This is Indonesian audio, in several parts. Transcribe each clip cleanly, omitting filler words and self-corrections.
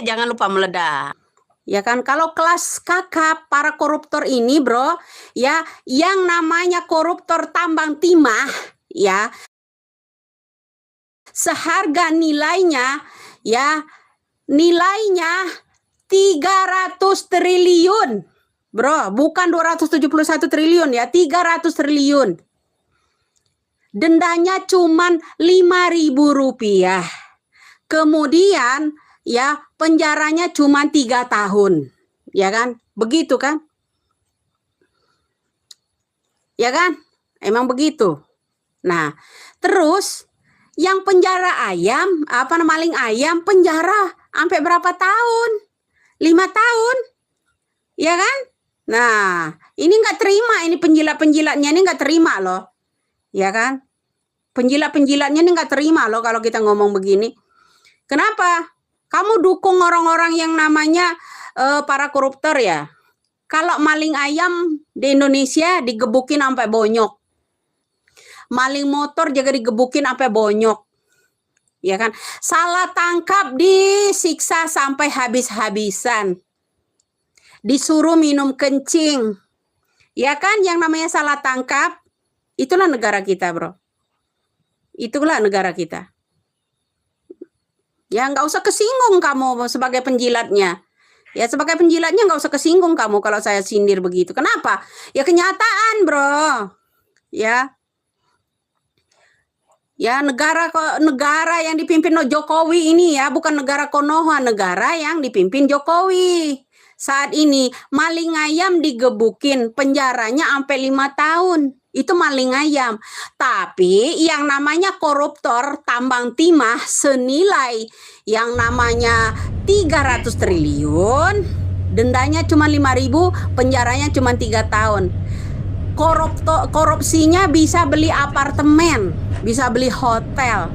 Jangan lupa meledak. Ya kan, kalau kelas kakap para koruptor ini, bro, ya, yang namanya koruptor tambang timah, ya, seharga nilainya, ya, nilainya 300 triliun, bro, bukan 271 triliun ya, 300 triliun. Dendanya cuman 5.000 rupiah. Kemudian ya penjaranya cuma 3 tahun, ya kan? Begitu kan? Ya kan? Emang begitu. Nah, terus yang penjara ayam, maling ayam penjara sampai berapa tahun? 5 tahun, ya kan? Nah, ini nggak terima, ini penjilat-penjilatnya ini nggak terima loh, ya kan? Penjilat-penjilatnya ini nggak terima loh kalau kita ngomong begini. Kenapa? Kamu dukung orang-orang yang namanya para koruptor ya? Kalau maling ayam di Indonesia digebukin sampai bonyok. Maling motor juga digebukin sampai bonyok. Ya kan? Salah tangkap disiksa sampai habis-habisan. Disuruh minum kencing. Ya kan, yang namanya salah tangkap, itulah negara kita, bro. Itulah negara kita. Ya nggak usah kesinggung kamu sebagai penjilatnya. Ya sebagai penjilatnya nggak usah kesinggung kamu kalau saya sindir begitu. Kenapa? Ya kenyataan, bro. Ya. Ya negara yang dipimpin Jokowi ini ya, bukan negara Konoha, negara yang dipimpin Jokowi. Saat ini maling ayam digebukin, penjaranya sampai 5 tahun. Itu maling ayam. Tapi yang namanya koruptor tambang timah senilai yang namanya 300 triliun, dendanya cuma 5.000, penjaranya cuma 3 tahun. Korupsinya bisa beli apartemen, bisa beli hotel,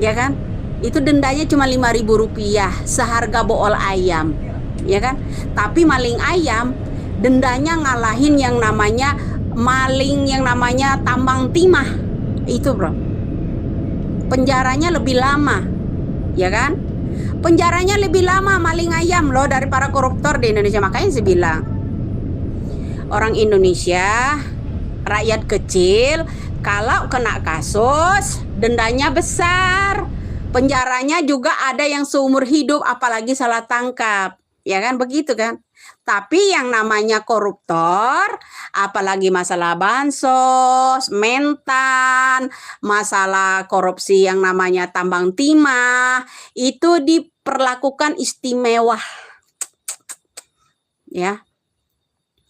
ya kan? Itu dendanya cuma 5.000 rupiah, seharga bool ayam, ya kan? Tapi maling ayam dendanya ngalahin yang namanya maling yang namanya tambang timah itu, bro. Penjaranya lebih lama, ya kan? Penjaranya lebih lama maling ayam loh dari para koruptor di Indonesia. Makanya saya bilang, orang Indonesia, rakyat kecil, kalau kena kasus, dendanya besar. Penjaranya juga ada yang seumur hidup, apalagi salah tangkap. Ya kan, begitu kan? Tapi yang namanya koruptor, apalagi masalah bansos, mentan, masalah korupsi yang namanya tambang timah, itu diperlakukan istimewa. Ya.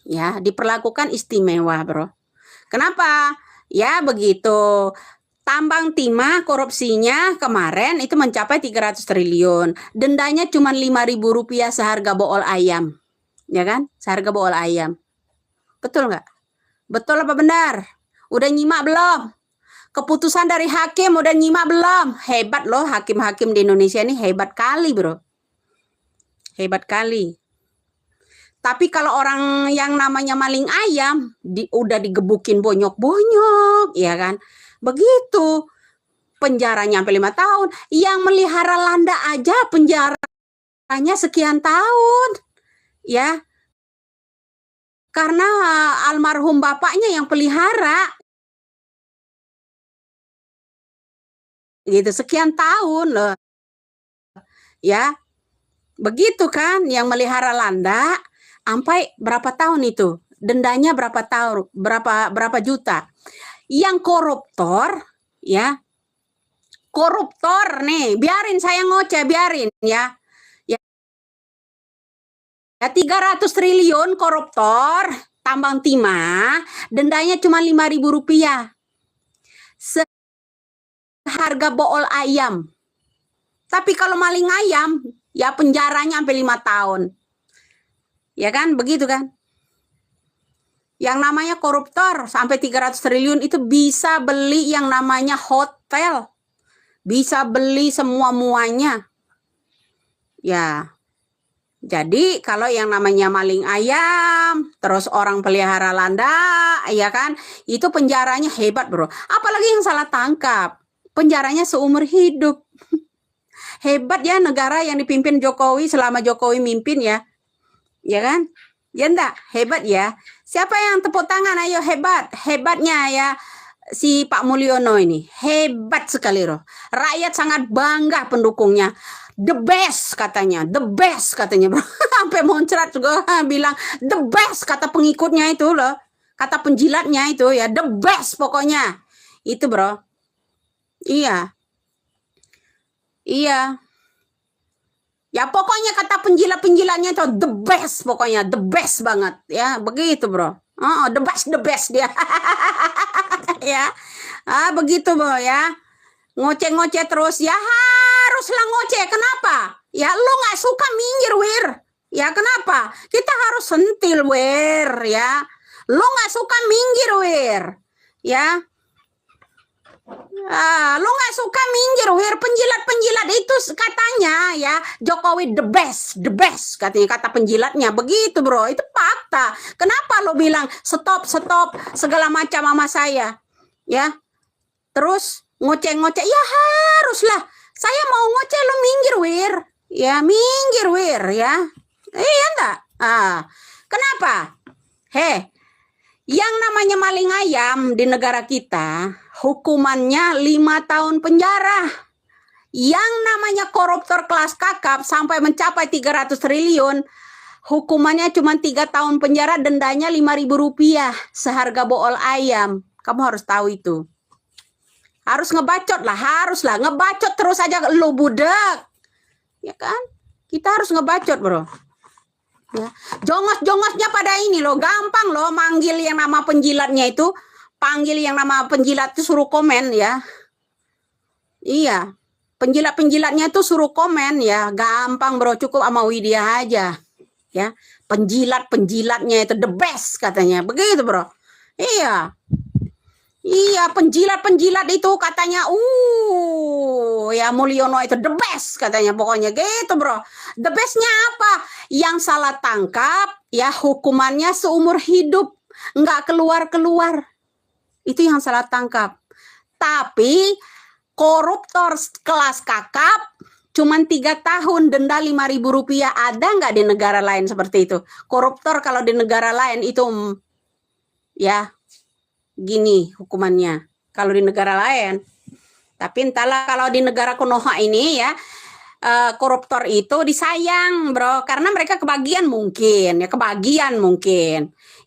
Ya, diperlakukan istimewa, bro. Kenapa? Ya, begitu. Tambang timah korupsinya kemarin itu mencapai 300 triliun. Dendanya cuma 5.000 rupiah seharga bool ayam. Ya kan? Seharga bool ayam. Betul nggak? Betul apa benar? Udah nyimak belum? Keputusan dari hakim udah nyimak belum? Hebat loh, hakim-hakim di Indonesia ini hebat kali, bro. Hebat kali. Tapi kalau orang yang namanya maling ayam, udah digebukin bonyok-bonyok, ya kan? Begitu. Penjaranya sampai 5 tahun. Yang melihara landa aja penjaranya sekian tahun. Ya. Karena almarhum bapaknya yang pelihara. Gitu, sekian tahun loh. Ya. Begitu kan, yang melihara landa sampai berapa tahun itu? Dendanya berapa tahun? Berapa juta? Yang koruptor, ya. Koruptor nih, biarin saya ngoceh, biarin ya. Ya 300 triliun koruptor tambang timah, dendanya cuma 5.000 rupiah. Seharga bool ayam. Tapi kalau maling ayam, ya penjaranya sampai 5 tahun. Ya kan, begitu kan? Yang namanya koruptor sampai 300 triliun itu bisa beli yang namanya hotel. Bisa beli semua-muanya. Ya. Jadi kalau yang namanya maling ayam, terus orang pelihara landa, ya kan? Itu penjaranya hebat, bro. Apalagi yang salah tangkap. Penjaranya seumur hidup. Hebat ya negara yang dipimpin Jokowi selama Jokowi mimpin ya. Ya kan? Ya enggak? Hebat ya. Siapa yang tepuk tangan? Ayo hebat. Hebatnya ya si Pak Mulyono ini. Hebat sekali loh. Rakyat sangat bangga pendukungnya. The best katanya. The best katanya, bro. Sampai muncrat juga bilang the best kata pengikutnya itu loh. Kata penjilatnya itu ya, the best pokoknya. Itu, bro. Iya. Iya. Ya pokoknya kata penjilat-penjilatnya itu the best pokoknya, the best banget ya, begitu bro. Oh, the best dia. Ya. Begitu bro ya. Ngoceh-ngoceh terus ya, haruslah ngoceh. Kenapa? Ya lu nggak suka minggir wir. Ya kenapa? Kita harus sentil wir ya. Lu nggak suka minggir wir. Ya. Lu nggak suka minggir wir, penjilat-penjilat itu katanya ya Jokowi the best katanya, kata penjilatnya begitu bro, itu fakta. Kenapa lo bilang stop segala macam sama saya ya, terus ngoceh-ngoceh? Ya haruslah, saya mau ngoceh lo minggir wir ya, minggir wir ya, iya enggak? Kenapa? Yang namanya maling ayam di negara kita hukumannya 5 tahun penjara. Yang namanya koruptor kelas kakap sampai mencapai 300 triliun, hukumannya cuma 3 tahun penjara, dendanya 5.000 rupiah, seharga bool ayam. Kamu harus tahu itu. Harus ngebacot lah, haruslah ngebacot terus aja lo budak. Ya kan? Kita harus ngebacot, bro. Ya. Jongos-jongosnya pada ini loh, gampang loh manggil yang nama penjilatnya itu, panggil yang nama penjilat itu suruh komen ya. Iya, penjilat-penjilatnya itu suruh komen ya, gampang bro, cukup sama Widya aja ya. Penjilat-penjilatnya itu the best katanya, begitu bro. Iya, penjilat-penjilat itu katanya, ya Mulyono itu the best katanya, pokoknya gitu bro. The bestnya apa? Yang salah tangkap, ya hukumannya seumur hidup, nggak keluar-keluar. Itu yang salah tangkap. Tapi koruptor kelas kakap, cuman 3 tahun, denda 5.000 rupiah. Ada nggak di negara lain seperti itu? Koruptor kalau di negara lain itu, ya gini hukumannya kalau di negara lain. Tapi entahlah kalau di negara Konoha ini ya, koruptor itu disayang bro, karena mereka kebagian mungkin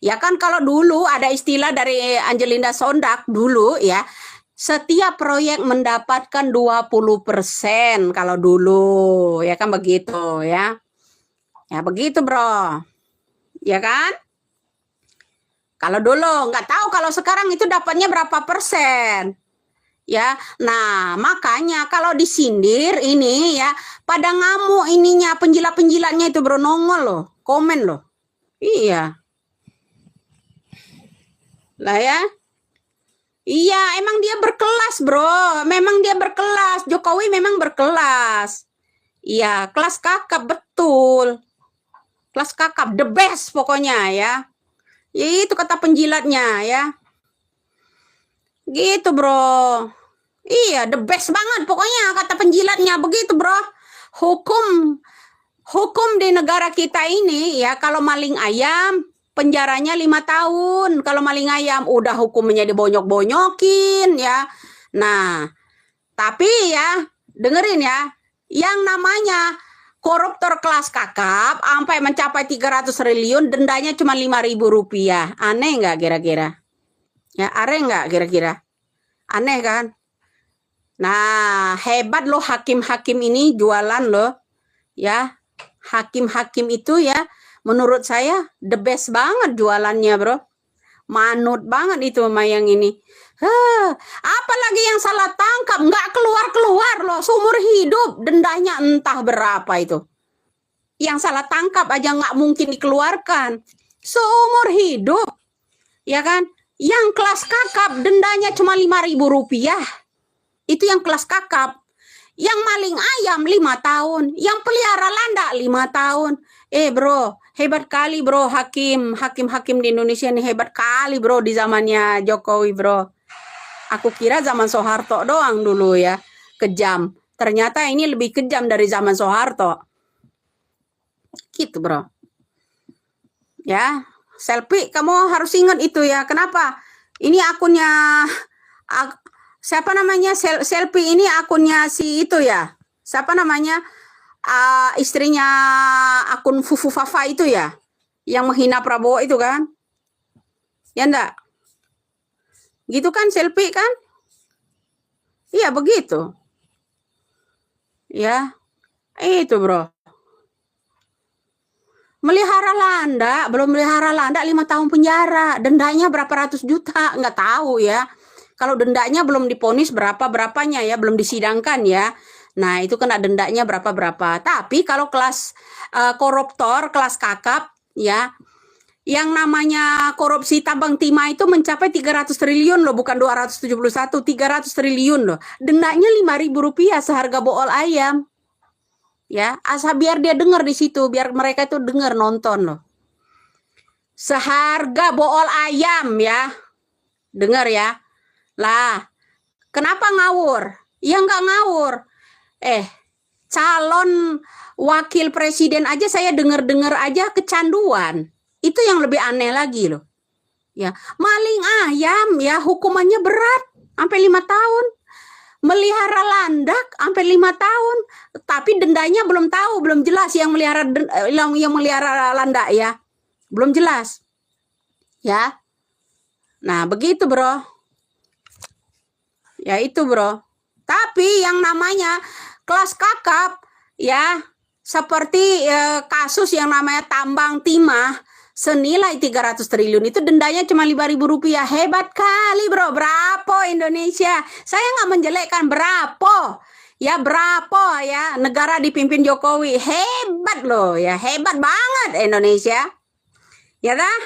ya kan. Kalau dulu ada istilah dari Angelina Sondak dulu ya, setiap proyek mendapatkan 20% kalau dulu ya kan, begitu ya begitu bro ya kan. Kalau dulu, nggak tahu kalau sekarang itu dapatnya berapa persen. Ya, nah makanya kalau disindir ini ya, pada ngamuk ininya, penjilat-penjilatnya itu bro, nongol loh, komen loh. Iya. Lah ya. Iya, emang dia berkelas bro, memang dia berkelas. Jokowi memang berkelas. Iya, kelas kakap betul. Kelas kakap, the best pokoknya ya. Ya itu kata penjilatnya ya. Gitu bro. Iya, the best banget pokoknya kata penjilatnya, begitu bro. Hukum di negara kita ini ya, kalau maling ayam penjaranya 5 tahun. Kalau maling ayam udah hukumnya dibonyok-bonyokin ya. Nah, tapi ya dengerin ya, yang namanya koruptor kelas kakap sampai mencapai 300 triliun, dendanya cuma 5.000 rupiah. Aneh nggak kira-kira? Ya, aneh nggak kira-kira? Aneh kan? Nah, hebat loh hakim-hakim ini jualan loh. Ya, hakim-hakim itu ya, menurut saya the best banget jualannya bro. Manut banget itu sama yang ini. Apalagi yang salah tangkap, nggak keluar-keluar loh, seumur hidup, dendanya entah berapa itu. Yang salah tangkap aja nggak mungkin dikeluarkan, seumur hidup, ya kan? Yang kelas kakap dendanya cuma 5.000 rupiah, itu yang kelas kakap. Yang maling ayam 5 tahun, yang pelihara landak 5 tahun. Bro, hebat kali bro, hakim di Indonesia ini hebat kali bro, di zamannya Jokowi bro. Aku kira zaman Soeharto doang dulu ya, kejam. Ternyata ini lebih kejam dari zaman Soeharto. Gitu, bro. Ya, selfie kamu harus ingat itu ya. Kenapa? Ini akunnya siapa namanya? Selfie ini akunnya si itu ya. Siapa namanya? Istrinya akun Fufu Fafa itu ya. Yang menghina Prabowo itu kan? Ya enggak? Gitu kan selfie kan? Iya, begitu. Ya, itu bro. Melihara landak, belum melihara landak 5 tahun penjara. Dendanya berapa ratus juta, nggak tahu ya. Kalau dendanya belum diponis berapanya ya, belum disidangkan ya. Nah, itu kena dendanya berapa. Tapi kalau kelas koruptor, kelas kakap ya, yang namanya korupsi tambang timah itu mencapai 300 triliun loh, bukan 271, 300 triliun loh. Dendanya Rp5.000 seharga bool ayam. Ya, asal biar dia dengar di situ, biar mereka itu dengar nonton loh. Seharga bool ayam ya. Dengar ya. Lah, kenapa ngawur? Ya nggak ngawur. Calon wakil presiden aja saya dengar-dengar aja kecanduan. Itu yang lebih aneh lagi loh. Ya, maling ayam ya hukumannya berat sampai 5 tahun. Melihara landak sampai 5 tahun, tapi dendanya belum tahu, belum jelas yang melihara landak ya. Belum jelas. Ya. Nah, begitu, bro. Ya itu, bro. Tapi yang namanya kelas kakap ya, seperti kasus yang namanya tambang timah senilai 300 triliun itu dendanya cuma Rp5.000. Hebat kali, bro. Berapa Indonesia? Saya nggak menjelekkan, berapa ya, berapa ya negara dipimpin Jokowi. Hebat loh ya, hebat banget Indonesia. Ya dah,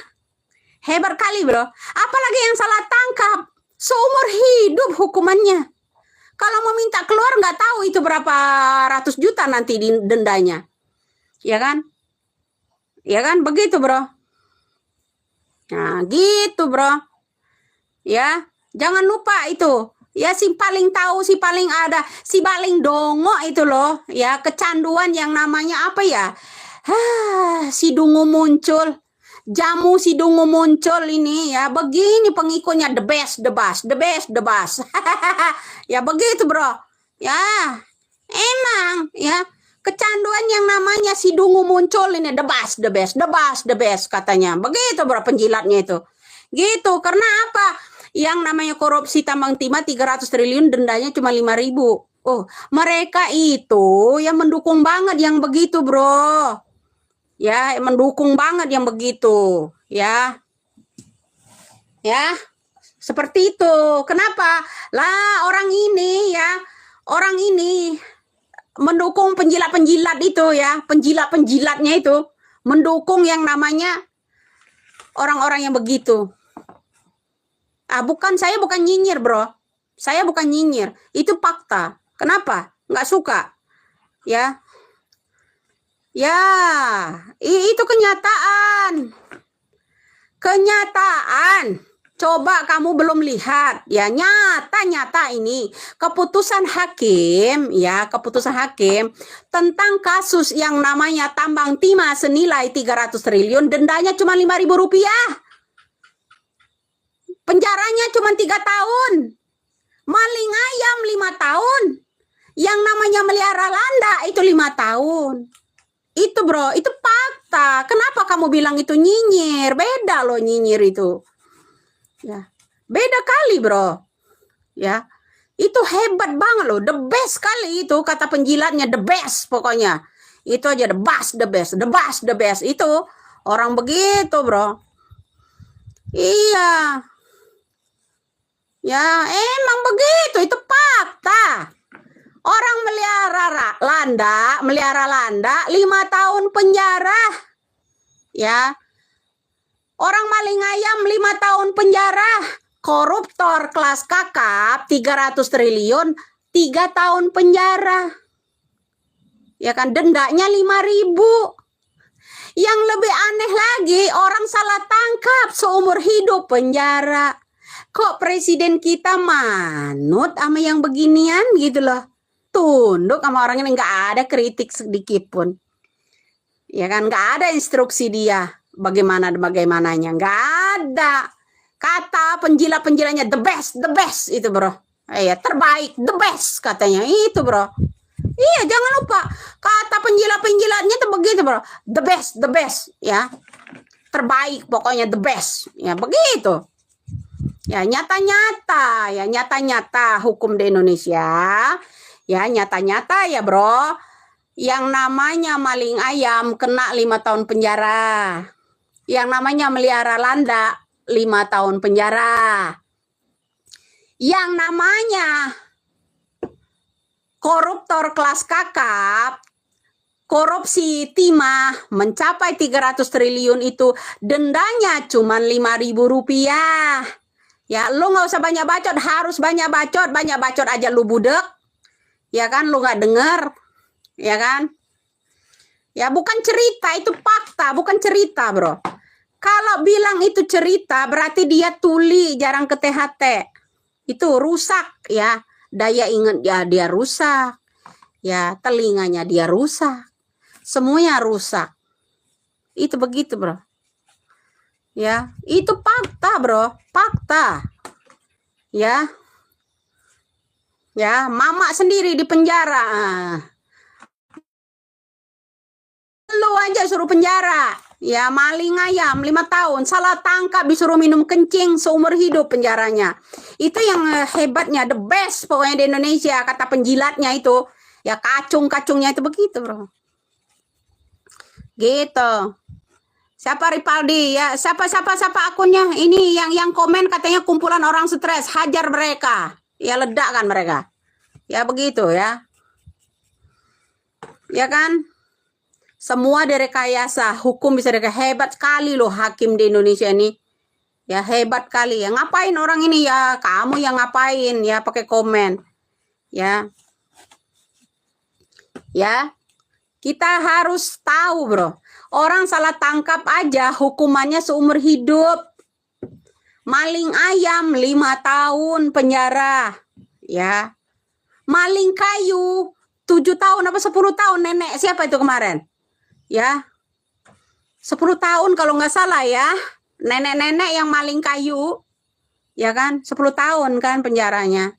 hebat kali, bro. Apalagi yang salah tangkap, seumur hidup hukumannya. Kalau mau minta keluar nggak tahu itu berapa ratus juta nanti dendanya. Ya kan? Ya kan, begitu, bro. Nah, gitu, bro. Ya, jangan lupa itu. Ya, si paling tahu, si paling ada, si paling dongo itu loh. Ya, kecanduan yang namanya apa ya? Si Dungu muncul. Jamu si Dungu muncul ini ya. Begini pengikutnya, the best. Ya, begitu, bro. Ya, emang ya. Kecanduan yang namanya si Dungu muncul ini the best katanya. Begitu, bro, penjilatnya itu. Gitu, karena apa? Yang namanya korupsi tambang timah 300 triliun dendanya cuma 5.000. Oh, mereka itu yang mendukung banget yang begitu, bro. Ya, mendukung banget yang begitu, ya. Ya, seperti itu. Kenapa? Lah, orang ini mendukung penjilat-penjilat itu ya, penjilat-penjilatnya itu mendukung yang namanya orang-orang yang begitu. Saya bukan nyinyir, bro. Saya bukan nyinyir, itu fakta. Kenapa? Nggak suka. Ya. Ya, itu kenyataan. Kenyataan. Coba kamu belum lihat ya, nyata ini keputusan hakim tentang kasus yang namanya tambang timah senilai 300 triliun dendanya cuma Rp5.000. Penjaranya cuma 3 tahun. Maling ayam 5 tahun. Yang namanya melihara landak itu 5 tahun. Itu, bro, itu fakta. Kenapa kamu bilang itu nyinyir? Beda loh nyinyir itu. Ya, beda kali, bro. Ya, itu hebat banget loh, the best kali itu kata penjilatnya, the best pokoknya. Itu aja the best. Itu orang begitu, bro. Iya. Ya, emang begitu, itu fakta. Orang melihara landak 5 tahun penjara. Ya. Orang maling ayam 5 tahun penjara. Koruptor kelas kakap 300 triliun 3 tahun penjara. Ya kan, dendanya 5.000. Yang lebih aneh lagi, orang salah tangkap seumur hidup penjara. Kok presiden kita manut sama yang beginian gitu loh. tunduk sama orang ini, nggak ada kritik sedikit pun. Ya kan, nggak ada instruksi dia bagaimananya, nggak ada. Kata penjilat-penjilatnya the best itu bro. Ya terbaik, the best katanya itu bro. Iya, jangan lupa kata penjilat-penjilatnya tuh begitu bro, the best ya, terbaik pokoknya, the best ya begitu. Ya nyata-nyata hukum di Indonesia ya, nyata-nyata ya bro. Yang namanya maling ayam kena 5 tahun penjara. Yang namanya melihara landa 5 tahun penjara. Yang namanya koruptor kelas kakap, korupsi timah mencapai 300 triliun itu dendanya cuma Rp5.000. Ya, lu nggak usah banyak bacot, harus banyak bacot aja lu budek. Ya kan, lu nggak denger. Ya kan? Ya bukan cerita, itu fakta, bukan cerita bro. Kalau bilang itu cerita berarti dia tuli, jarang ke THT. Itu rusak ya, daya ingat ya dia rusak. Ya telinganya dia rusak. Semuanya rusak. Itu begitu bro. Ya, itu fakta bro, fakta. Ya. Ya, mama sendiri di penjara. Lu aja suruh penjara. Ya, maling ayam 5 tahun, salah tangkap disuruh minum kencing seumur hidup penjaranya. Itu yang hebatnya, the best pokoknya di Indonesia, kata penjilatnya itu. Ya kacung-kacungnya itu begitu, bro. Gitu. Siapa Ripaldi ya? Siapa akunnya? Ini yang komen katanya kumpulan orang stres, hajar mereka. Ya ledak kan mereka. Ya begitu ya. Ya kan? Semua direkayasa, hukum bisa direkayasa. Hebat sekali loh hakim di Indonesia ini. Ya hebat kali ya. Ngapain orang ini ya? Kamu yang ngapain ya pakai komen. Ya. Ya. Kita harus tahu, bro. Orang salah tangkap aja hukumannya seumur hidup. Maling ayam 5 tahun penjara. Ya. Maling kayu 7 tahun apa 10 tahun nenek. Siapa itu kemarin? Ya, 10 tahun kalau nggak salah ya, nenek-nenek yang maling kayu, ya kan, 10 tahun kan penjaranya.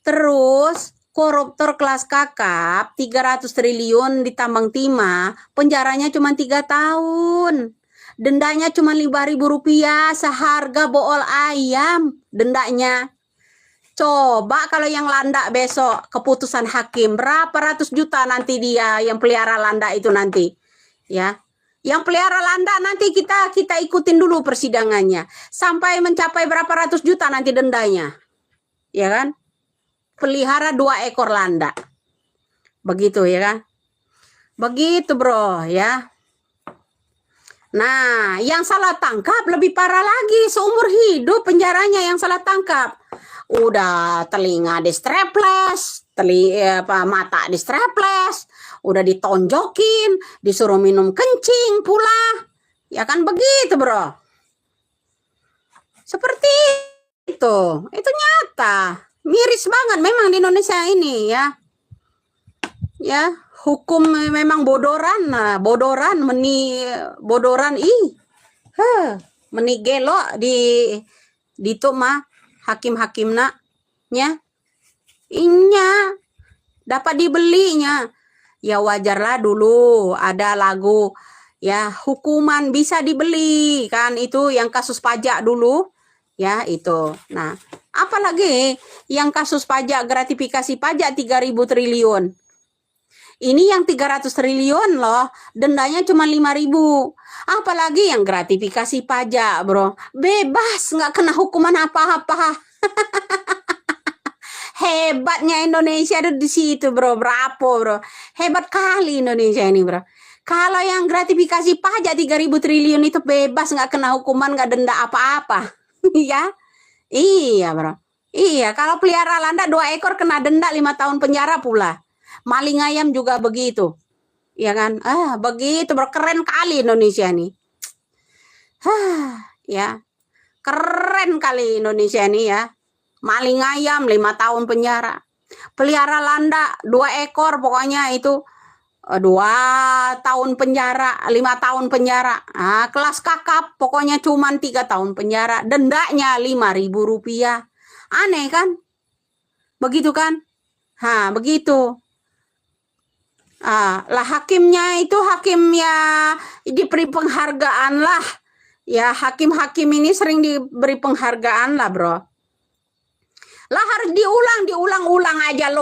Terus koruptor kelas kakap 300 triliun di tambang timah, penjaranya cuma 3 tahun. Dendanya cuma Rp5.000, seharga bool ayam dendanya. Coba kalau yang landak besok keputusan hakim, berapa ratus juta nanti dia yang pelihara landak itu nanti. Ya, yang pelihara landak nanti kita ikutin dulu persidangannya sampai mencapai berapa ratus juta nanti dendanya, ya kan? Pelihara 2 ekor landak, begitu ya kan? Begitu bro ya. Nah, yang salah tangkap lebih parah lagi, seumur hidup penjaranya yang salah tangkap. Udah telinga di straples, mata di straples, udah ditonjokin, disuruh minum kencing pula. Ya kan begitu, bro. Seperti itu. Itu nyata. Miris banget memang di Indonesia ini ya. Ya, hukum memang bodoran, meni gelo di itu mah hakim-hakimna nya. Inya dapat dibelinya. Ya wajarlah dulu ada lagu ya, hukuman bisa dibeli kan, itu yang kasus pajak dulu ya itu. Nah, apalagi yang kasus pajak, gratifikasi pajak 3.000 triliun. Ini yang 300 triliun loh, dendanya cuma 5.000. Apalagi yang gratifikasi pajak, bro. Bebas, nggak kena hukuman apa-apa. Hebatnya Indonesia ada di situ, bro. Berapa, bro? Hebat kali Indonesia ini, bro. Kalau yang gratifikasi pajak 3.000 triliun itu bebas, nggak kena hukuman, nggak denda apa-apa. Ya? Iya, bro. Iya, kalau pelihara landak 2 ekor kena denda 5 tahun penjara pula. Maling ayam juga begitu. Ya kan? Begitu, bro. Keren kali Indonesia nih. Ya. Keren kali Indonesia nih ya. Maling ayam 5 tahun penjara. pelihara landa 2 ekor pokoknya itu 2 tahun penjara, 5 tahun penjara. Kelas kakap pokoknya cuman 3 tahun penjara, dendanya 5.000 rupiah. Aneh kan? Begitu kan? Begitu. Lah hakimnya itu hakim ya diberi penghargaan lah. Ya hakim-hakim ini sering diberi penghargaan lah bro. Lah harus diulang-ulang aja lo